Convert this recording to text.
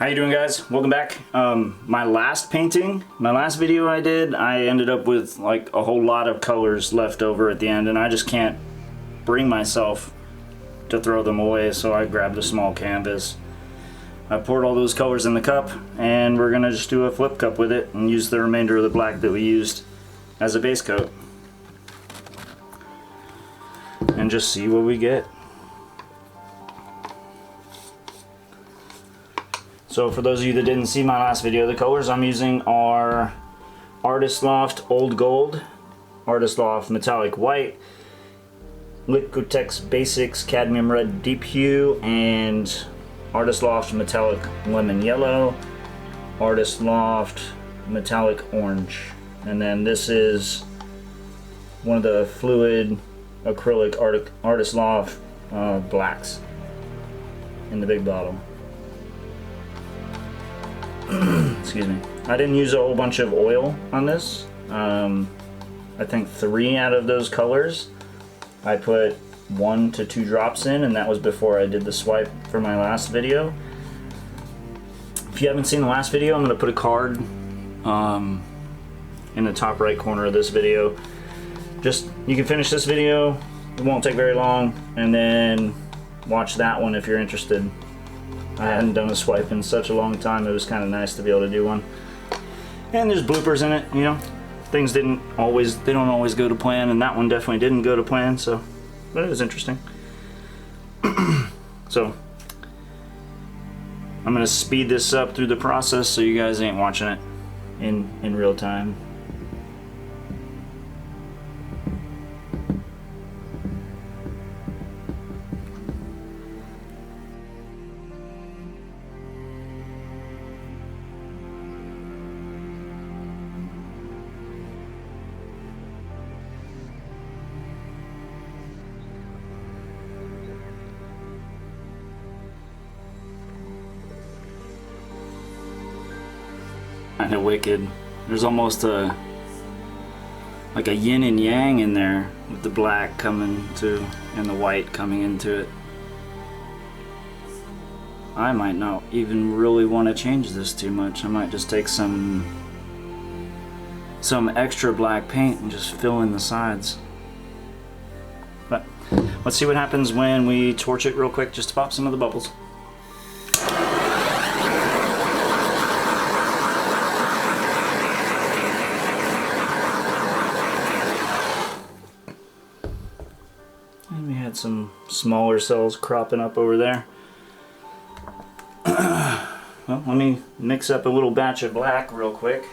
How you doing, guys? Welcome back. My last video I did, I ended up with like a whole lot of colors left over at the end, and I just can't bring myself to throw them away, so I grabbed a small canvas. I poured all those colors in the cup, and we're gonna just do a flip cup with it and use the remainder of the black that we used as a base coat and just see what we get. So for those of you that didn't see my last video, the colors I'm using are Artist Loft Old Gold, Artist Loft Metallic White, Liquitex Basics Cadmium Red Deep Hue, and Artist Loft Metallic Lemon Yellow, Artist Loft Metallic Orange. And then this is one of the fluid acrylic Artist Loft blacks in the big bottle. Excuse me. I didn't use a whole bunch of oil on this. I think 3 out of those colors I put 1 to 2 drops in, and that was before I did the swipe for my last video. If you haven't seen the last video, I'm going to put a card in the top right corner of this video. Just, you can finish this video, it won't take very long, and then watch that one if you're interested. I hadn't done a swipe in such a long time, it was kind of nice to be able to do one. And there's bloopers in it, you know. Things they don't always go to plan, and that one definitely didn't go to plan, so, but it was interesting. So, I'm gonna speed this up through the process so you guys ain't watching it in real time. Kind of wicked. There's almost like a yin and yang in there, with the black coming to and the white coming into it. I might not even really want to change this too much. I might just take some extra black paint and just fill in the sides. But let's see what happens when we torch it real quick just to pop some of the bubbles. And we had some smaller cells cropping up over there. Well, let me mix up a little batch of black real quick.